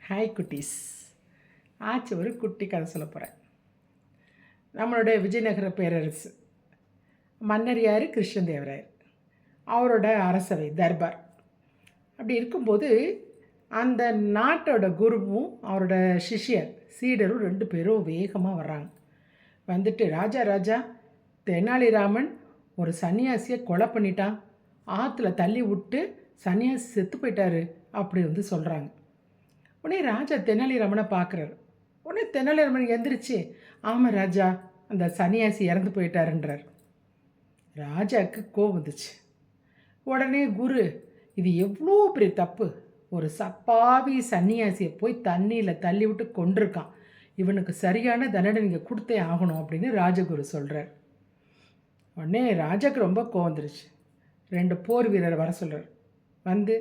Hi குட்டீஸ். ஒரு குட்டி கதை சொல்ல போகிறேன். நம்மளுடைய விஜயநகர பேரரசு மன்னர் யார்? கிருஷ்ணதேவராயர். அவரோட அரசவை தர்பார். அப்படி இருக்கும்போது அந்த நாட்டோட குருவும் அவரோட சிஷ்யர் சீடரும் 2 பேரும் வேகமாக வர்றாங்க. வந்துட்டு, ராஜா ராஜா, தெனாலிராமன் ஒரு சன்னியாசியை கொலை பண்ணிட்டான், ஆற்றுல தள்ளி விட்டு சன்னியாசி செத்து போயிட்டாரு அப்படி சொல்கிறாங்க. உடனே ராஜா தெனாலிராமனை பார்க்குறாரு. உடனே தெனாலிராமன் எந்திரிச்சு, ஆமாம் ராஜா, அந்த சன்னியாசி இறந்து போயிட்டாருன்றார். ராஜாவுக்கு கோவம் வந்துச்சு. உடனே குரு, இது எவ்வளோ பெரிய தப்பு, ஒரு சப்பாவி சன்னியாசியை போய் தண்ணியில் தள்ளி விட்டு கொண்டிருக்கான், இவனுக்கு சரியான தண்டனை நீங்கள் கொடுத்தே ஆகணும் அப்படின்னு ராஜகுரு சொல்கிறார். உடனே ராஜாவுக்கு ரொம்ப கோவம் வந்துருச்சு. 2 போர் வீரரை வர சொல்கிறார். வந்து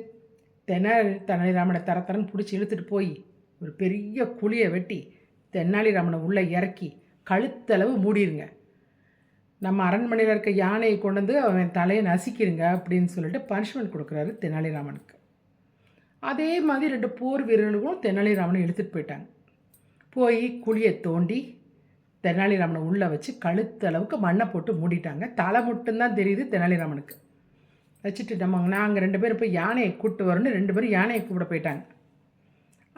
தெனாலிராமனை தரன்னு பிடிச்சி இழுத்துட்டு போய் ஒரு பெரிய குழியை வெட்டி தெனாலிராமனை உள்ளே இறக்கி கழுத்தளவு மூடிடுங்க. நம்ம அரண்மனையில் இருக்க யானையை கொண்டு வந்து அவன் தலையை நசிக்கிடுங்க அப்படின்னு சொல்லிட்டு பனிஷ்மெண்ட் கொடுக்குறாரு தெனாலிராமனுக்கு. அதே மாதிரி 2 போர் வீரர்களும் தெனாலிராமனை இழுத்துட்டு போயிட்டாங்க. போய் குழியை தோண்டி தெனாலிராமனை உள்ளே வச்சு கழுத்தளவுக்கு மண்ணை போட்டு மூடிட்டாங்க. தலை மட்டும்தான் தெரியுது தெனாலிராமனுக்கு. வச்சுட்டு நாங்கள் 2 பேரும் போய் யானையை கூப்பிட்டு வரோன்னு 2 பேரும் யானையை கூப்பிட போயிட்டாங்க.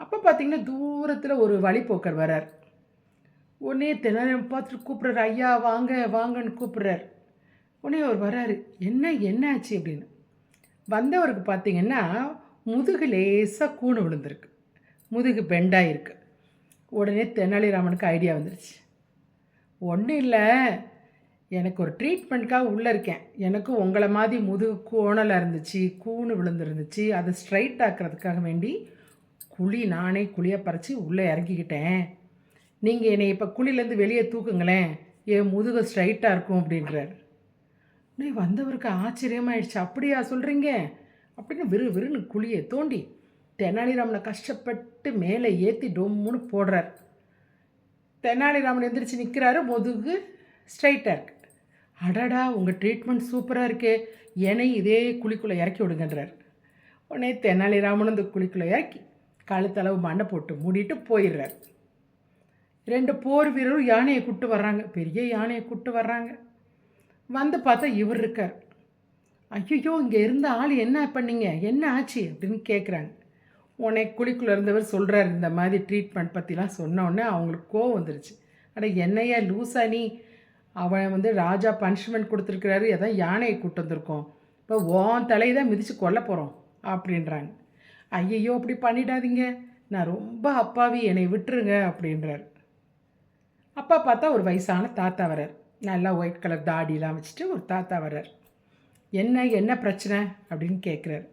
அப்போ பார்த்திங்கன்னா தூரத்தில் ஒரு வழிப்போக்கர் வர்றார். உடனே தெனாலிராமன் பார்த்துட்டு கூப்பிட்றாரு, ஐயா வாங்க வாங்கன்னு கூப்பிட்றாரு. உடனே அவர் வர்றாரு. என்ன ஆச்சு அப்படின்னு. வந்தவருக்கு பார்த்திங்கன்னா முதுகு லேசாக கூணு விழுந்திருக்கு, முதுகு பெண்டாயிருக்கு. உடனே தெனாலிராமனுக்கு ஐடியா வந்துருச்சு. ஒன்றும் இல்லை, எனக்கு ஒரு ட்ரீட்மெண்ட்காக உள்ளே இருக்கேன், எனக்கு உங்களை மாதிரி முதுகு கோணலாக இருந்துச்சு, கூணு விழுந்துருந்துச்சு, அதை ஸ்ட்ரைட் ஆக்கிறதுக்காக வேண்டி நானே குழியை பறித்து உள்ளே இறங்கிக்கிட்டேன். நீங்கள் என்னை இப்போ குழிலேருந்து வெளியே தூக்குங்களேன், என் முதுகு ஸ்ட்ரைட்டாக இருக்கும் அப்படின்றார். நீ வந்தவருக்கு ஆச்சரியமாயிடுச்சு. அப்படியா சொல்கிறீங்க அப்படின்னு விறுன்னு குழியை தோண்டி தெனாலிராமனை கஷ்டப்பட்டு மேலே ஏற்றி டொம்முன்னு போடுறார். தெனாலிராமன் எந்திரிச்சு நிற்கிறாரு, முதுகு ஸ்ட்ரைட்டாக இருக்குது. அடடா, உங்கள் ட்ரீட்மெண்ட் சூப்பராக இருக்கே, என்னை இதே குழிக்குள்ளே இறக்கி விடுங்கன்றார். உடனே தெனாலிராமன் இந்த குழிக்குள்ளே இறக்கி கழுத்தளவு மண்ணை போட்டு மூடிட்டு போயிடுறார். 2 போர் வீரரும் யானையை கூப்பிட்டு வர்றாங்க, பெரிய யானையை கூப்பிட்டு வர்றாங்க. வந்து பார்த்தா இவர் இருக்கார். ஐயோ, இங்கே இருந்த ஆள் என்ன பண்ணீங்க, என்ன ஆச்சு அப்படின்னு கேட்குறாங்க. உடனே குழிக்குள்ளே இருந்தவர் சொல்கிறார், இந்த மாதிரி ட்ரீட்மெண்ட் பற்றிலாம் சொன்னோடனே அவங்களுக்கு கோவம் வந்துருச்சு. அட என்னையா லூசா நீ, அவன் ராஜா பனிஷ்மெண்ட் கொடுத்துருக்கிறாரு, எதாவது யானையை கூப்பிட்டு வந்திருக்கோம், இப்போ உன் தலையை தான் மிதித்து கொல்ல போகிறோம் அப்படின்றாங்க. ஐயையோ அப்படி பண்ணிடாதீங்க, நான் ரொம்ப அப்பாவி, என்னை விட்டுருங்க அப்படின்றார். அப்பா பார்த்தா ஒரு வயசான தாத்தா வர்றார். நல்லா ஒயிட் கலர் தாடிலாம் வச்சுட்டு ஒரு தாத்தா வர்றார். என்ன பிரச்சனை அப்படின்னு கேட்குறாரு.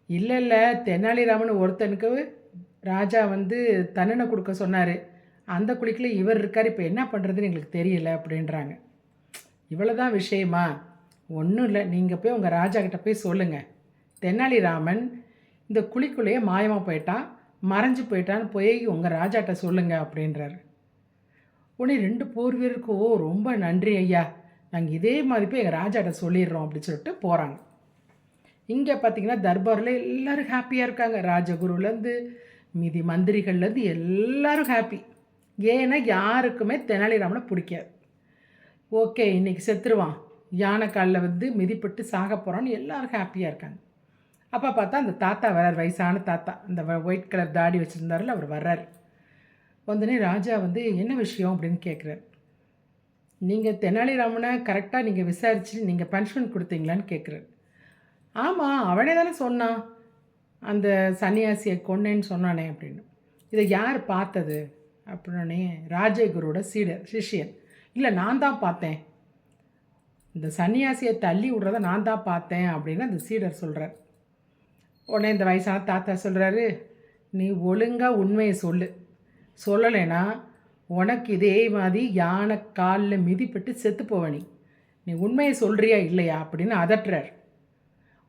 இல்லை, தெனாலிராமன் ஒருத்தனுக்கு ராஜா தண்டனை கொடுக்க சொன்னார், அந்த குழிக்குள்ள இவர் இருக்கார், இப்போ என்ன பண்ணுறதுன்னு எங்களுக்கு தெரியல அப்படின்றாங்க. இவ்வளோ தான் விஷயமா? ஒன்றும் இல்லை, நீங்கள் போய் உங்கள் ராஜா கிட்ட போய் சொல்லுங்கள், தெனாலிராமன் இந்த குழிக்குள்ளேயே மாயமாக போயிட்டான், மறைஞ்சு போயிட்டான்னு போய் உங்கள் ராஜாட்ட சொல்லுங்கள் அப்படின்றாரு. உடனே 2 போர் வீரருக்கு, ஓ ரொம்ப நன்றி ஐயா, நாங்கள் இதே மாதிரி போய் எங்கள் ராஜாட்ட சொல்லிடுறோம் அப்படின்னு சொல்லிட்டு போகிறாங்க. இங்கே பார்த்திங்கன்னா தர்பாரில் எல்லோரும் ஹாப்பியாக இருக்காங்க. ராஜகுருலேருந்து மீதி மந்திரிகள்லேருந்து எல்லோரும் ஹாப்பி. ஏன்னா யாருக்குமே தெனாலிராமனை பிடிக்காது. ஓகே, இன்றைக்கி செத்துருவான், யானை காலில் மிதிப்பட்டு சாக போகிறான்னு எல்லோரும் ஹாப்பியாக இருக்காங்க. அப்போ பார்த்தா அந்த தாத்தா வர்றார், வயசான தாத்தா, அந்த ஒயிட் கலர் தாடி வச்சுருந்தாரில் அவர் வர்றார். வந்தோடனே ராஜா என்ன விஷயம் அப்படின்னு கேட்குறாரு. நீங்கள் தெனாலிராமனை கரெக்டாக நீங்கள் விசாரித்து நீங்கள் பனிஷ்மெண்ட் கொடுத்தீங்களான்னு கேட்குறாரு. ஆமாம், அவனே தானே சொன்னான், அந்த சன்னியாசியை கொன்னேன்னு சொன்னானே அப்படின்னு. இதை யார் பார்த்தது அப்படின்னே ராஜகுருவோட சிஷ்யன், இல்லை நான் தான் பார்த்தேன், இந்த சன்னியாசியை தள்ளி விடுறத நான் தான் பார்த்தேன் அப்படின்னு அந்த சீடர் சொல்கிறார். உடனே இந்த வயசான தாத்தா சொல்கிறாரு, நீ ஒழுங்காக உண்மையை சொல்லலைன்னா உனக்கு இதே மாதிரி யானை காலில் மிதிப்பட்டு செத்து போவனி, நீ உண்மையை சொல்கிறியா இல்லையா அப்படின்னு அதட்டுறார்.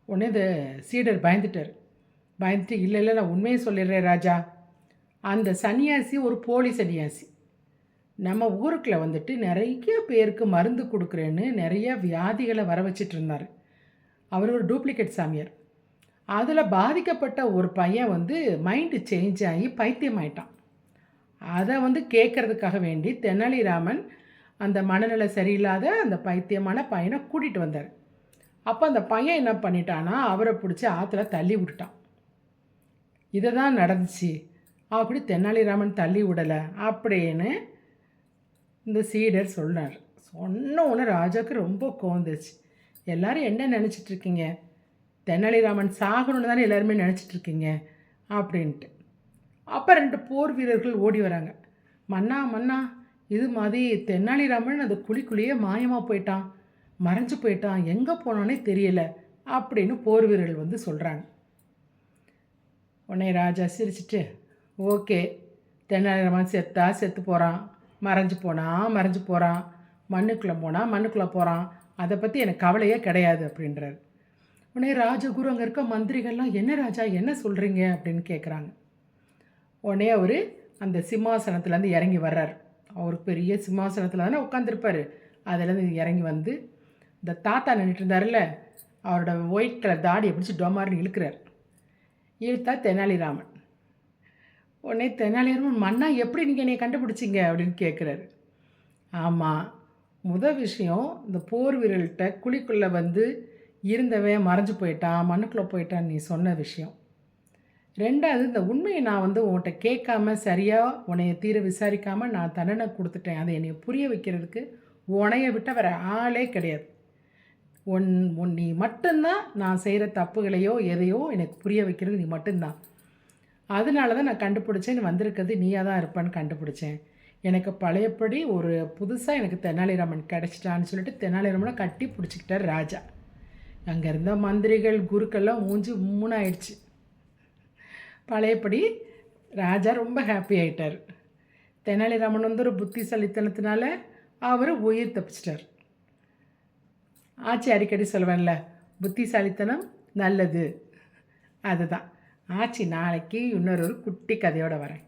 உடனே இந்த சீடர் பயந்துட்டு இல்லை நான் உண்மையை சொல்லிடுறேன் ராஜா, அந்த சன்னியாசி ஒரு போலி சன்னியாசி, நம்ம ஊருக்குள்ள நிறைய பேருக்கு மருந்து கொடுக்குறேன்னு நிறைய வியாதிகளை வர வச்சிட்டு இருந்தார். அவர் ஒரு டூப்ளிகேட் சாமியார். அதில் பாதிக்கப்பட்ட ஒரு பையன் வந்து மைண்டு சேஞ்ச் ஆகி பைத்தியமாயிட்டான். அதை வந்து கேட்கறதுக்காக வேண்டி தெனாலிராமன் அந்த மனநிலை சரியில்லாத அந்த பைத்தியமான பையனை கூட்டிகிட்டு வந்தார். அப்போ அந்த பையன் என்ன பண்ணிட்டான்னா அவரை பிடிச்சி ஆற்றுல தள்ளி விட்டுட்டான். இதை தான் நடந்துச்சு. அப்படி தெனாலிராமன் தள்ளி விடலை அப்படின்னு இந்த சீடர் சொன்னார். சொன்ன உடனே ராஜாவுக்கு ரொம்ப கோந்துச்சு. எல்லோரும் என்ன நினச்சிட்ருக்கீங்க? தெனாலிராமன் சாகணுன்னு தானே எல்லாருமே நினச்சிட்ருக்கீங்க அப்படின்ட்டு. அப்போ 2 போர் வீரர்கள் ஓடி வராங்க. மன்னா மன்னா, இது மாதிரி தெனாலிராமன் அந்த குழிக்குள்ளேயே மாயமாக போயிட்டான், மறைஞ்சு போயிட்டான், எங்கே போனானே தெரியலை அப்படின்னு போர் வீரர்கள் வந்து சொல்கிறாங்க. உடனே ராஜா சிரிச்சிட்டு, ஓகே, தெனாலிராமன் செத்தா செத்து போகிறான், மறைஞ்சு போகிறான், மண்ணுக்குள்ளே போனால் மண்ணுக்குள்ளே போகிறான், அதை பற்றி எனக்கு கவலையே கிடையாது அப்படின்றார். உடனே ராஜகுரு அங்கே இருக்க மந்திரிகள்லாம், என்ன ராஜா என்ன சொல்கிறீங்க அப்படின்னு கேட்குறாங்க. உடனே அவர் அந்த சிம்மாசனத்துலேருந்து இறங்கி வர்றார். அவர் பெரிய சிம்மாசனத்தில் தானே உட்காந்துருப்பார். அதுலேருந்து இறங்கி வந்து இந்த தாத்தா நின்றுட்டு இருந்தார்ல, அவரோட ஒயிட் கலர் தாடியை பிடிச்சி டொமார்னு இழுக்கிறார். இழுத்தா தெனாலிராமன். உடனே தெனாலிராமன், மன்னா எப்படி நீங்கள் என்னை கண்டுபிடிச்சிங்க அப்படின்னு கேட்குறாரு. ஆமாம், விஷயம் இந்த போர் வீரர்கிட்ட குழிக்குள்ளே வந்து இருந்தவன் மறைஞ்சு போயிட்டான், மண்ணுக்குள்ளே போயிட்டான் நீ சொன்ன விஷயம். 2வது, இந்த உண்மையை நான் வந்து உன்கிட்ட கேட்காம சரியாக உன்னைய தீர விசாரிக்காமல் நான் தண்டனை கொடுத்துட்டேன். அதை என்னை புரிய வைக்கிறதுக்கு உன்னைய விட்ட வேறு ஆளே கிடையாது. நீ மட்டும்தான் நான் செய்கிற தப்புகளையோ எதையோ எனக்கு புரிய வைக்கிறது நீ மட்டும்தான். அதனால தான் நான் கண்டுபிடிச்சேன், நீ வந்திருக்கிறது நீயாக தான் இருப்பான்னு கண்டுபிடிச்சேன். எனக்கு பழையபடி ஒரு புதுசாக எனக்கு தெனாலிராமன் கிடச்சிட்டான்னு சொல்லிட்டு தெனாலிராமனை கட்டி பிடிச்சிக்கிட்டார் ராஜா. அங்கே இருந்த மந்திரிகள் குருக்கள்லாம் மூஞ்சி மூணாயிடுச்சு. பழையபடி ராஜா ரொம்ப ஹாப்பி ஆகிட்டார். தெனாலிராமன் வந்து ஒரு புத்திசாலித்தனத்தினால அவர் உயிர் தப்பிச்சிட்டார். ஆச்சி அடிக்கடி சொல்லுவேன்ல, புத்திசாலித்தனம் நல்லது. அதுதான் ஆச்சி. நாளைக்கு இன்னொரு குட்டி கதையோடு வரேன்.